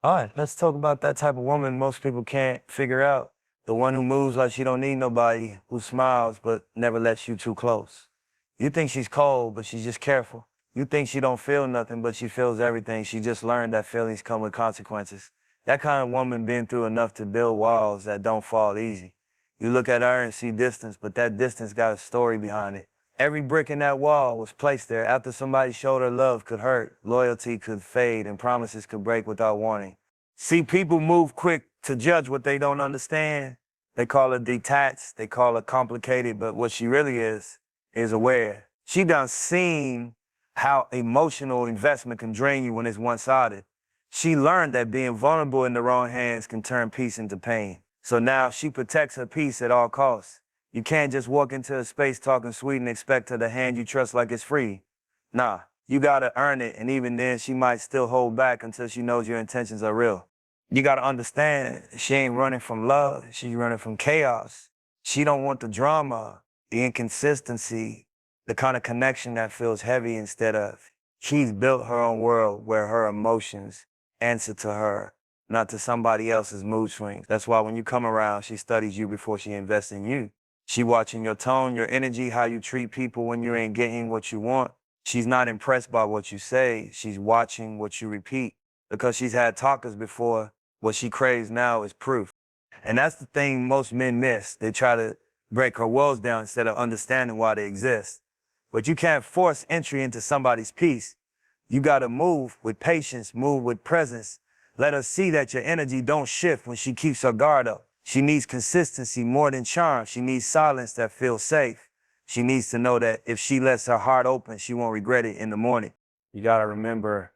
All right, let's talk about that type of woman most people can't figure out. The one who moves like she don't need nobody, who smiles but never lets you too close. You think she's cold, but she's just careful. You think she don't feel nothing, but she feels everything. She just learned that feelings come with consequences. That kind of woman been through enough to build walls that don't fall easy. You look at her and see distance, but that distance got a story behind it. Every brick in that wall was placed there after somebody showed her love could hurt, loyalty could fade, and promises could break without warning. See, people move quick to judge what they don't understand. They call it detached, they call it complicated, but what she really is aware. She done seen how emotional investment can drain you when it's one-sided. She learned that being vulnerable in the wrong hands can turn peace into pain. So now she protects her peace at all costs. You can't just walk into a space talking sweet and expect her to hand you trust like it's free. Nah, you gotta earn it, and even then she might still hold back until she knows your intentions are real. You gotta understand, she ain't running from love, she's running from chaos. She don't want the drama, the inconsistency, the kind of connection that feels heavy instead of. She's built her own world where her emotions answer to her, not to somebody else's mood swings. That's why when you come around, she studies you before she invests in you. She watching your tone, your energy, how you treat people when you ain't getting what you want. She's not impressed by what you say, she's watching what you repeat. Because she's had talkers before, what she craves now is proof. And that's the thing most men miss. They try to break her walls down instead of understanding why they exist. But you can't force entry into somebody's peace. You gotta move with patience, move with presence. Let her see that your energy don't shift when she keeps her guard up. She needs consistency more than charm. She needs silence that feels safe. She needs to know that if she lets her heart open, she won't regret it in the morning. You gotta remember,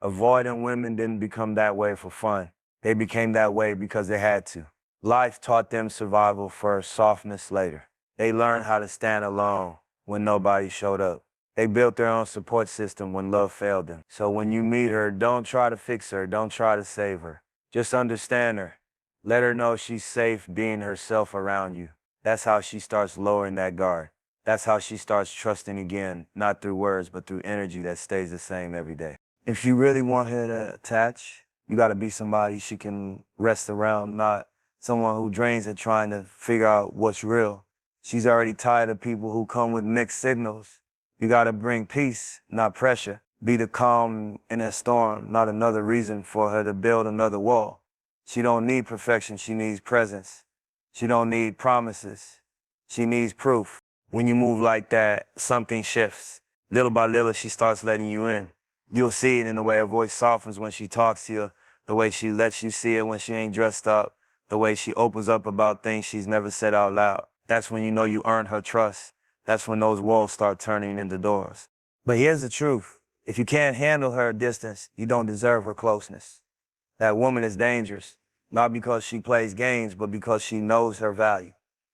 avoidant women didn't become that way for fun. They became that way because they had to. Life taught them survival first, softness later. They learned how to stand alone when nobody showed up. They built their own support system when love failed them. So when you meet her, don't try to fix her, don't try to save her. Just understand her. Let her know she's safe being herself around you. That's how she starts lowering that guard. That's how she starts trusting again, not through words, but through energy that stays the same every day. If you really want her to attach, you gotta be somebody she can rest around, not someone who drains her trying to figure out what's real. She's already tired of people who come with mixed signals. You gotta bring peace, not pressure. Be the calm in a storm, not another reason for her to build another wall. She don't need perfection, she needs presence. She don't need promises, she needs proof. When you move like that, something shifts. Little by little, she starts letting you in. You'll see it in the way her voice softens when she talks to you, the way she lets you see it when she ain't dressed up, the way she opens up about things she's never said out loud. That's when you know you earned her trust. That's when those walls start turning into doors. But here's the truth. If you can't handle her distance, you don't deserve her closeness. That woman is dangerous, not because she plays games, but because she knows her value.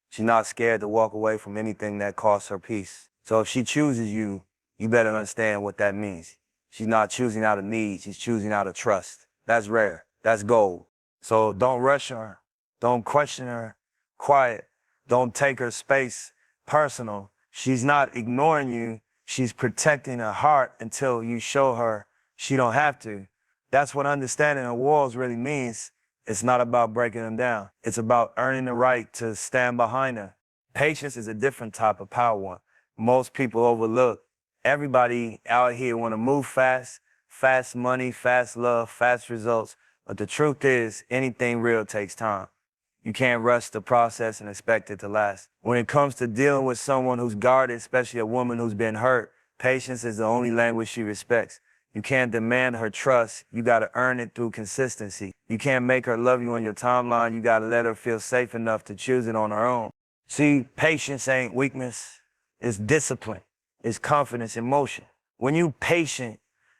She's not scared to walk away from anything that costs her peace. So if she chooses you, you better understand what that means. She's not choosing out of need, she's choosing out of trust. That's rare, that's gold. So don't rush her, don't question her, quiet. Don't take her space personal. She's not ignoring you, she's protecting her heart until you show her she don't have to. That's what understanding her walls really means. It's not about breaking them down. It's about earning the right to stand behind her. Patience is a different type of power most people overlook. Everybody out here want to move fast, fast money, fast love, fast results. But the truth is, anything real takes time. You can't rush the process and expect it to last. When it comes to dealing with someone who's guarded, especially a woman who's been hurt, patience is the only language she respects. You can't demand her trust. You gotta earn it through consistency. You can't make her love you on your timeline. You gotta let her feel safe enough to choose it on her own. See, patience ain't weakness. It's discipline. It's confidence in motion. When you patient,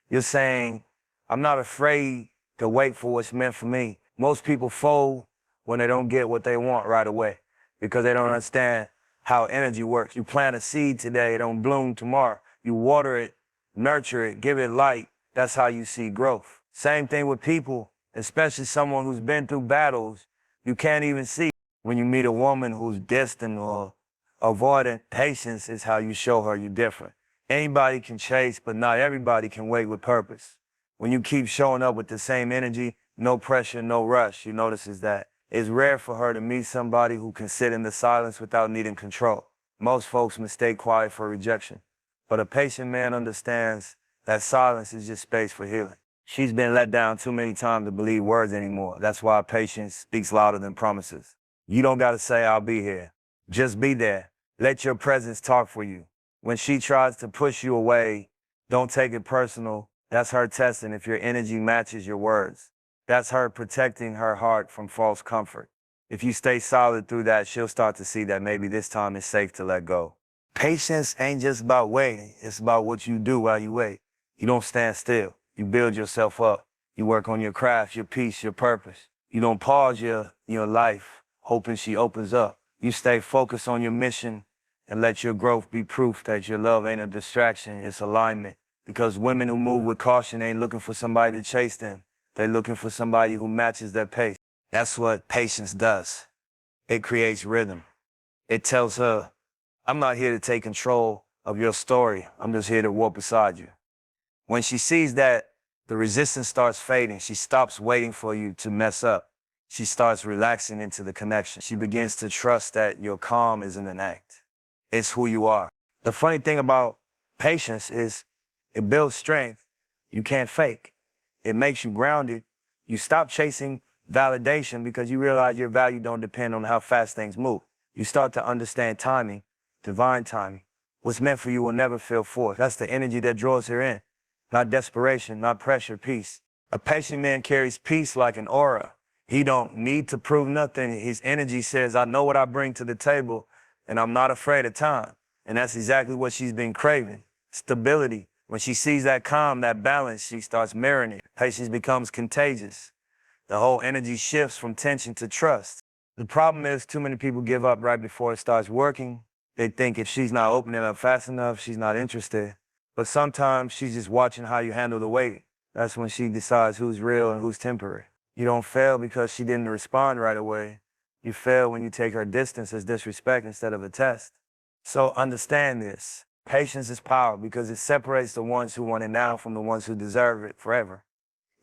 you're saying, I'm not afraid to wait for what's meant for me. Most people fold when they don't get what they want right away because they don't understand how energy works. You plant a seed today, it don't bloom tomorrow. You water it, nurture it, give it light. That's how you see growth. Same thing with people, especially someone who's been through battles you can't even see. When you meet a woman who's distant or avoidant, patience is how you show her you're different. Anybody can chase, but not everybody can wait with purpose. When you keep showing up with the same energy, no pressure, no rush. You notice that it's rare for her to meet somebody who can sit in the silence without needing control. Most folks mistake quiet for rejection, but a patient man understands that silence is just space for healing. She's been let down too many times to believe words anymore. That's why patience speaks louder than promises. You don't gotta say, I'll be here. Just be there. Let your presence talk for you. When she tries to push you away, don't take it personal. That's her testing if your energy matches your words. That's her protecting her heart from false comfort. If you stay solid through that, she'll start to see that maybe this time it's safe to let go. Patience ain't just about waiting. It's about what you do while you wait. You don't stand still. You build yourself up. You work on your craft, your peace, your purpose. You don't pause your life hoping she opens up. You stay focused on your mission and let your growth be proof that your love ain't a distraction, it's alignment. Because women who move with caution ain't looking for somebody to chase them. They're looking for somebody who matches their pace. That's what patience does. It creates rhythm. It tells her, I'm not here to take control of your story. I'm just here to walk beside you. When she sees that, the resistance starts fading. She stops waiting for you to mess up. She starts relaxing into the connection. She begins to trust that your calm isn't an act. It's who you are. The funny thing about patience is it builds strength you can't fake. It makes you grounded. You stop chasing validation because you realize your value don't depend on how fast things move. You start to understand timing, divine timing. What's meant for you will never feel forced. That's the energy that draws her in. Not desperation, not pressure, peace. A patient man carries peace like an aura. He don't need to prove nothing. His energy says, I know what I bring to the table, and I'm not afraid of time. And that's exactly what she's been craving. Stability. When she sees that calm, that balance, she starts mirroring it. Patience becomes contagious. The whole energy shifts from tension to trust. The problem is too many people give up right before it starts working. They think if she's not opening up fast enough, she's not interested. But sometimes she's just watching how you handle the wait. That's when she decides who's real and who's temporary. You don't fail because she didn't respond right away. You fail when you take her distance as disrespect instead of a test. So understand this. Patience is power because it separates the ones who want it now from the ones who deserve it forever.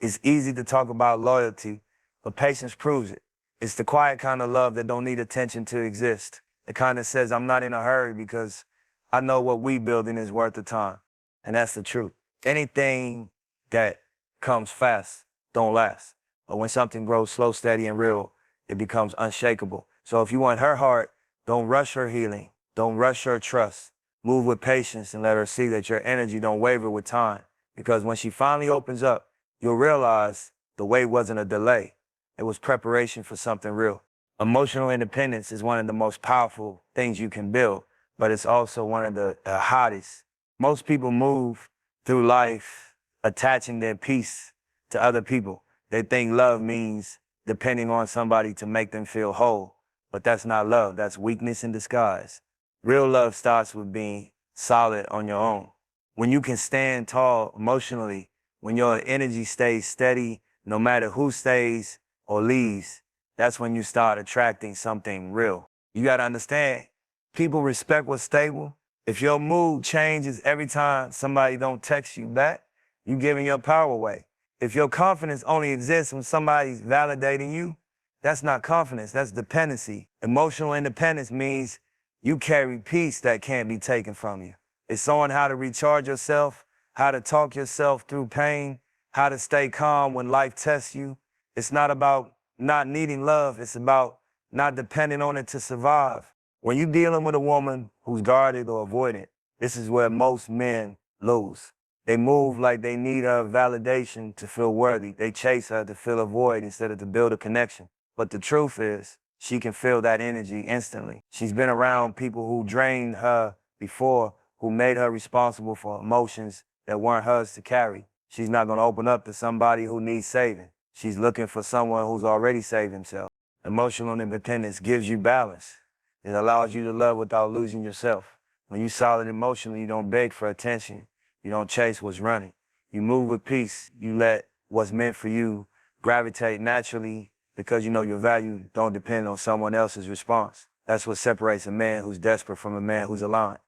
It's easy to talk about loyalty, but patience proves it. It's the quiet kind of love that don't need attention to exist. The kind that says, I'm not in a hurry because I know what we building is worth the time. And that's the truth. Anything that comes fast don't last. But when something grows slow, steady, and real, it becomes unshakable. So if you want her heart, don't rush her healing. Don't rush her trust. Move with patience and let her see that your energy don't waver with time. Because when she finally opens up, you'll realize the wait wasn't a delay. It was preparation for something real. Emotional independence is one of the most powerful things you can build, but it's also one of the hottest. Most people move through life attaching their peace to other people. They think love means depending on somebody to make them feel whole, but that's not love. That's weakness in disguise. Real love starts with being solid on your own. When you can stand tall emotionally, when your energy stays steady, no matter who stays or leaves, that's when you start attracting something real. You gotta understand, people respect what's stable. If your mood changes every time somebody don't text you back, you giving your power away. If your confidence only exists when somebody's validating you, that's not confidence, that's dependency. Emotional independence means you carry peace that can't be taken from you. It's knowing how to recharge yourself, how to talk yourself through pain, how to stay calm when life tests you. It's not about not needing love, it's about not depending on it to survive. When you're dealing with a woman who's guarded or avoidant, this is where most men lose. They move like they need her validation to feel worthy. They chase her to fill a void instead of to build a connection. But the truth is, she can feel that energy instantly. She's been around people who drained her before, who made her responsible for emotions that weren't hers to carry. She's not gonna open up to somebody who needs saving. She's looking for someone who's already saved himself. Emotional independence gives you balance. It allows you to love without losing yourself. When you're solid emotionally, you don't beg for attention. You don't chase what's running. You move with peace. You let what's meant for you gravitate naturally because you know your value don't depend on someone else's response. That's what separates a man who's desperate from a man who's aligned.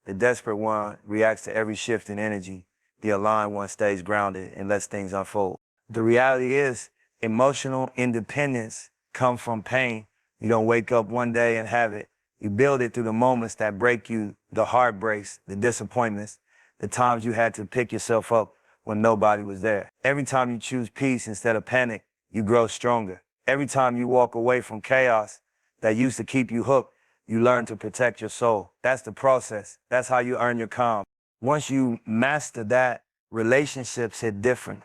The desperate one reacts to every shift in energy. The aligned one stays grounded and lets things unfold. The reality is, Emotional independence comes from pain. You don't wake up one day and have it. You build it through the moments that break you, the heartbreaks, the disappointments, the times you had to pick yourself up when nobody was there. Every time you choose peace instead of panic, you grow stronger. Every time you walk away from chaos that used to keep you hooked, you learn to protect your soul. That's the process. That's how you earn your calm. Once you master that, relationships hit different.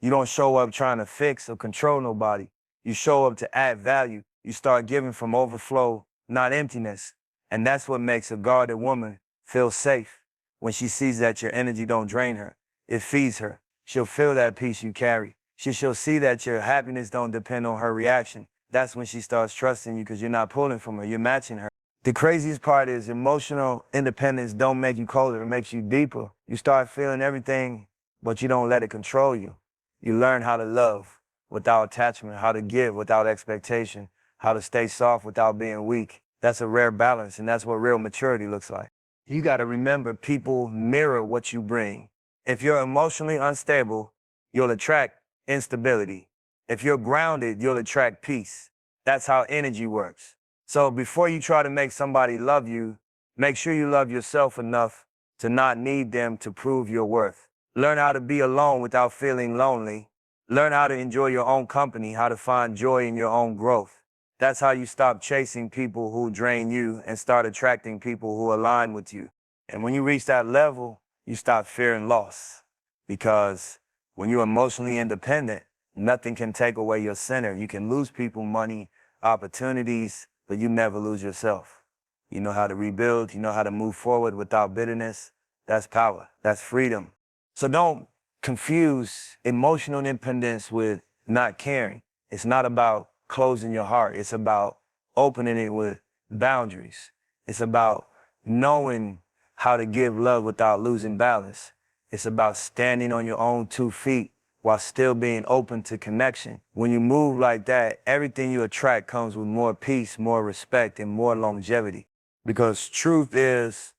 You don't show up trying to fix or control nobody. You show up to add value. You start giving from overflow, not emptiness. And that's what makes a guarded woman feel safe. When she sees that your energy don't drain her, it feeds her. She'll feel that peace you carry. She'll see that your happiness don't depend on her reaction. That's when she starts trusting you because you're not pulling from her, you're matching her. The craziest part is emotional independence don't make you colder, it makes you deeper. You start feeling everything, but you don't let it control you. You learn how to love without attachment, how to give without expectation, how to stay soft without being weak. That's a rare balance, and that's what real maturity looks like. You got to remember, people mirror what you bring. If you're emotionally unstable, you'll attract instability. If you're grounded, you'll attract peace. That's how energy works. So before you try to make somebody love you, make sure you love yourself enough to not need them to prove your worth. Learn how to be alone without feeling lonely. Learn how to enjoy your own company, how to find joy in your own growth. That's how you stop chasing people who drain you and start attracting people who align with you. And when you reach that level, you stop fearing loss. Because when you're emotionally independent, nothing can take away your center. You can lose people, money, opportunities, but you never lose yourself. You know how to rebuild. You know how to move forward without bitterness. That's power. That's freedom. So don't confuse emotional independence with not caring. It's not about closing your heart. It's about opening it with boundaries. It's about knowing how to give love without losing balance. It's about standing on your own 2 feet while still being open to connection. When you move like that, everything you attract comes with more peace, more respect, and more longevity. Because truth is,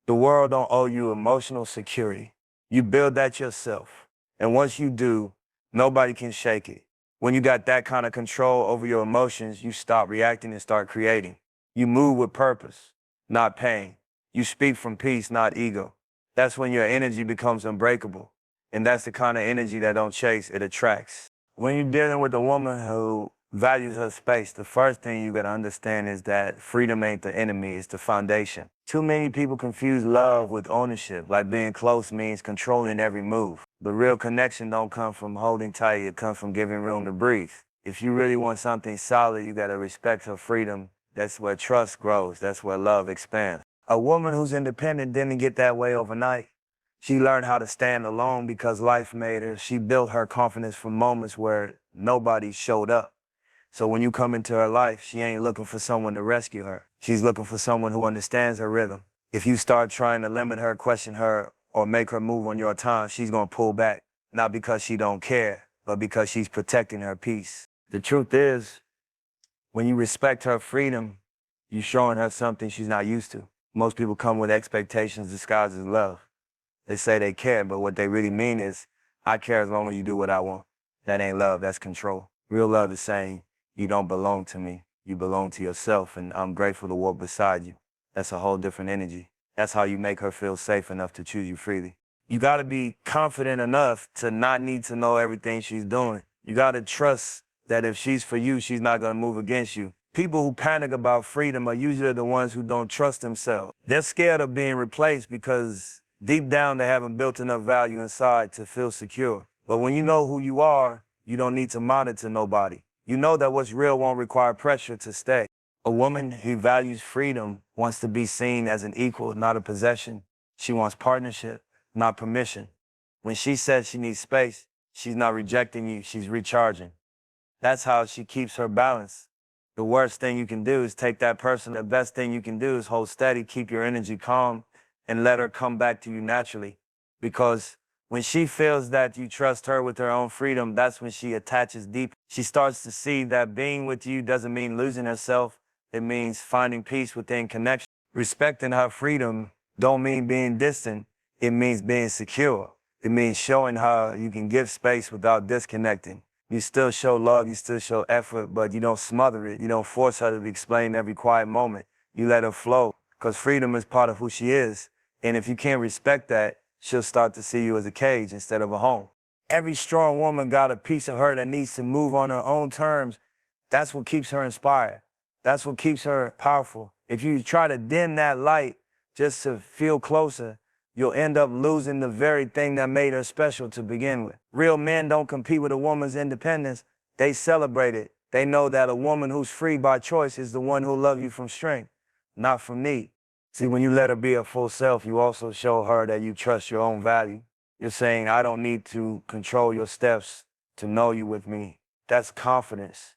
the world don't owe you emotional security. You build that yourself. And once you do, nobody can shake it. When you got that kind of control over your emotions, you stop reacting and start creating. You move with purpose, not pain. You speak from peace, not ego. That's when your energy becomes unbreakable. And that's the kind of energy that don't chase, it attracts. When you're dealing with a woman who values her space, the first thing you gotta understand is that freedom ain't the enemy, it's the foundation. Too many people confuse love with ownership, like being close means controlling every move. The real connection don't come from holding tight, it comes from giving room to breathe. If you really want something solid, you gotta respect her freedom. That's where trust grows, that's where love expands. A woman who's independent didn't get that way overnight. She learned how to stand alone because life made her. She built her confidence from moments where nobody showed up. So when you come into her life, she ain't looking for someone to rescue her. She's looking for someone who understands her rhythm. If you start trying to limit her, question her, or make her move on your time, she's gonna pull back. Not because she don't care, but because she's protecting her peace. The truth is, when you respect her freedom, you're showing her something she's not used to. Most people come with expectations disguised as love. They say they care, but what they really mean is, I care as long as you do what I want. That ain't love, that's control. Real love is saying, you don't belong to me, you belong to yourself, and I'm grateful to walk beside you. That's a whole different energy. That's how you make her feel safe enough to choose you freely. You gotta be confident enough to not need to know everything she's doing. You gotta trust that if she's for you, she's not gonna move against you. People who panic about freedom are usually the ones who don't trust themselves. They're scared of being replaced because deep down, they haven't built enough value inside to feel secure. But when you know who you are, you don't need to monitor nobody. You know that what's real won't require pressure to stay. A woman who values freedom wants to be seen as an equal, not a possession. She wants partnership, not permission. When she says she needs space, she's not rejecting you, she's recharging. That's how she keeps her balance. The worst thing you can do is take that person. The best thing you can do is hold steady, keep your energy calm, and let her come back to you naturally. Because when she feels that you trust her with her own freedom, that's when she attaches deep. She starts to see that being with you doesn't mean losing herself. It means finding peace within connection. Respecting her freedom don't mean being distant. It means being secure. It means showing her you can give space without disconnecting. You still show love, you still show effort, but you don't smother it. You don't force her to explain every quiet moment. You let her flow, because freedom is part of who she is. And if you can't respect that, she'll start to see you as a cage instead of a home. Every strong woman got a piece of her that needs to move on her own terms. That's what keeps her inspired. That's what keeps her powerful. If you try to dim that light just to feel closer, you'll end up losing the very thing that made her special to begin with. Real men don't compete with a woman's independence. They celebrate it. They know that a woman who's free by choice is the one who'll love you from strength, not from need. See, when you let her be her full self, you also show her that you trust your own value. You're saying, I don't need to control your steps to know you with me. That's confidence.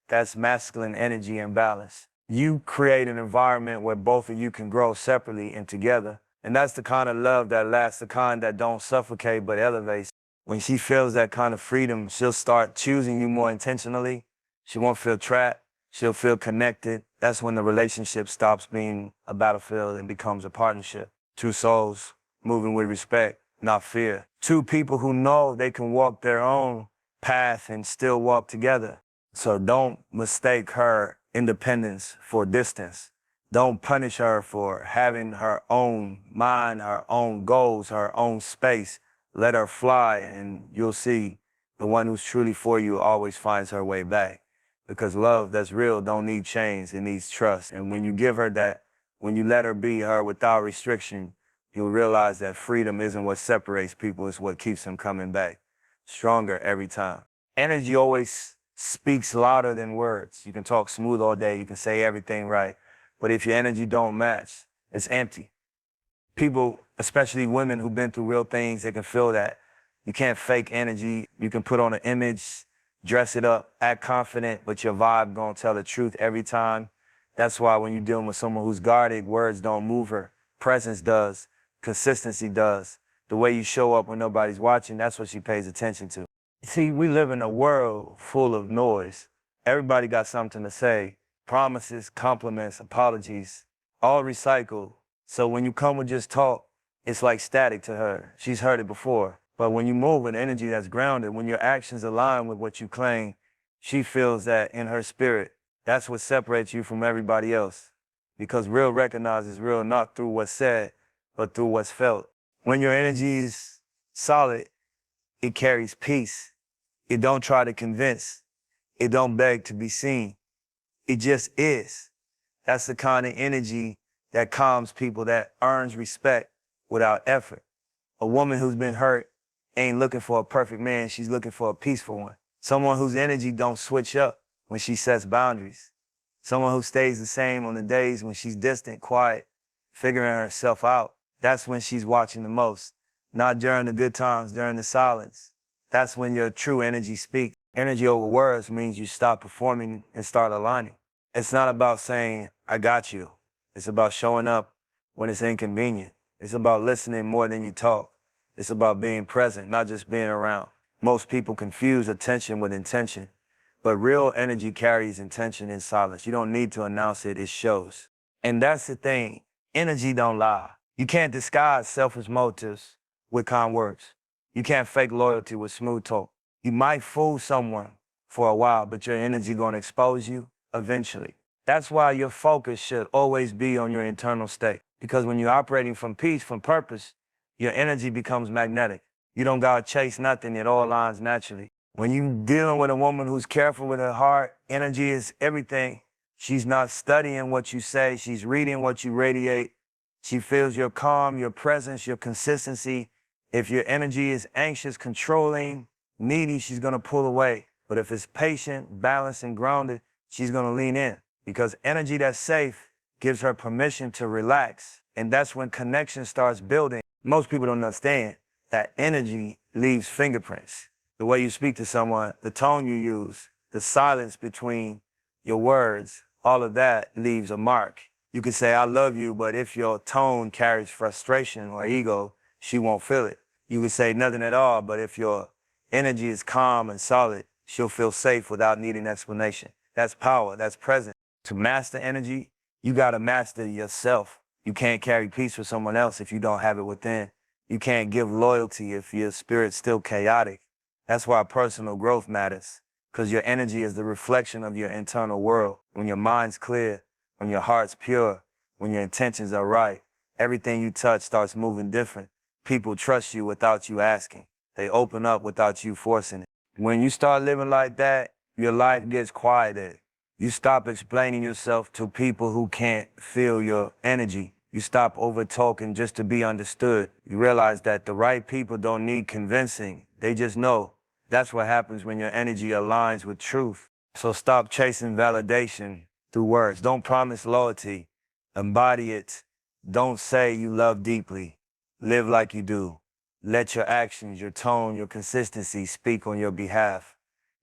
That's masculine energy and balance. You create an environment where both of you can grow separately and together. And that's the kind of love that lasts, the kind that don't suffocate but elevates. When she feels that kind of freedom, she'll start choosing you more intentionally. She won't feel trapped. She'll feel connected. That's when the relationship stops being a battlefield and becomes a partnership. Two souls moving with respect, not fear. Two people who know they can walk their own path and still walk together. So don't mistake her independence for distance. Don't punish her for having her own mind, her own goals, her own space. Let her fly, and you'll see the one who's truly for you always finds her way back. Because love that's real don't need chains, it needs trust. And when you give her that, when you let her be her without restriction, you'll realize that freedom isn't what separates people, it's what keeps them coming back. Stronger every time. Energy always speaks louder than words. You can talk smooth all day, you can say everything right, but if your energy don't match, it's empty. People, especially women who've been through real things, they can feel that. You can't fake energy. You can put on an image, dress it up, act confident, but your vibe gonna tell the truth every time. That's why when you're dealing with someone who's guarded, words don't move her. Presence does, consistency does. The way you show up when nobody's watching, that's what she pays attention to. See, we live in a world full of noise. Everybody got something to say. Promises, compliments, apologies, all recycled. So when you come with just talk, it's like static to her. She's heard it before. But when you move with energy that's grounded, when your actions align with what you claim, she feels that in her spirit. That's what separates you from everybody else. Because real recognizes real not through what's said, but through what's felt. When your energy is solid, it carries peace. It don't try to convince. It don't beg to be seen. It just is. That's the kind of energy that calms people, that earns respect without effort. A woman who's been hurt ain't looking for a perfect man, she's looking for a peaceful one. Someone whose energy don't switch up when she sets boundaries. Someone who stays the same on the days when she's distant, quiet, figuring herself out. That's when she's watching the most. Not during the good times, during the silence. That's when your true energy speaks. Energy over words means you stop performing and start aligning. It's not about saying, I got you. It's about showing up when it's inconvenient. It's about listening more than you talk. It's about being present, not just being around. Most people confuse attention with intention, but real energy carries intention in silence. You don't need to announce it, it shows. And that's the thing, energy don't lie. You can't disguise selfish motives with kind words. You can't fake loyalty with smooth talk. You might fool someone for a while, but your energy gonna expose you eventually. That's why your focus should always be on your internal state. Because when you're operating from peace, from purpose, your energy becomes magnetic. You don't gotta chase nothing, it all aligns naturally. When you're dealing with a woman who's careful with her heart, energy is everything. She's not studying what you say, she's reading what you radiate. She feels your calm, your presence, your consistency. If your energy is anxious, controlling, needy, she's gonna pull away. But if it's patient, balanced, and grounded, she's gonna lean in. Because energy that's safe gives her permission to relax. And that's when connection starts building. Most people don't understand that energy leaves fingerprints. The way you speak to someone, the tone you use, the silence between your words, all of that leaves a mark. You could say, I love you, but if your tone carries frustration or ego, she won't feel it. You could say nothing at all, but if your energy is calm and solid, she'll feel safe without needing explanation. That's power, that's presence. To master energy, you gotta master yourself. You can't carry peace for someone else if you don't have it within. You can't give loyalty if your spirit's still chaotic. That's why personal growth matters. because your energy is the reflection of your internal world. When your mind's clear, when your heart's pure, when your intentions are right, everything you touch starts moving different. People trust you without you asking. They open up without you forcing it. When you start living like that, your life gets quieted. You stop explaining yourself to people who can't feel your energy. You stop over talking just to be understood. You realize that the right people don't need convincing. They just know. That's what happens when your energy aligns with truth. So stop chasing validation through words. Don't promise loyalty. Embody it. Don't say you love deeply. Live like you do. Let your actions, your tone, your consistency speak on your behalf.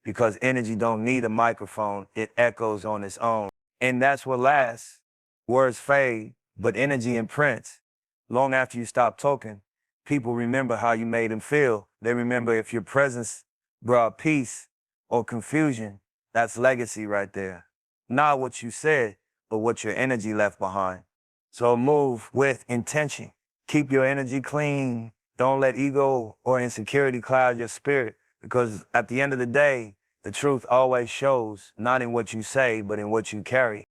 Because energy don't need a microphone. It echoes on its own. And that's what lasts. Words fade, but energy imprints. Long after you stop talking, people remember how you made them feel. They remember if your presence brought peace or confusion. That's legacy right there. Not what you said, but what your energy left behind. So move with intention. Keep your energy clean. Don't let ego or insecurity cloud your spirit, because at the end of the day, the truth always shows, not in what you say, but in what you carry.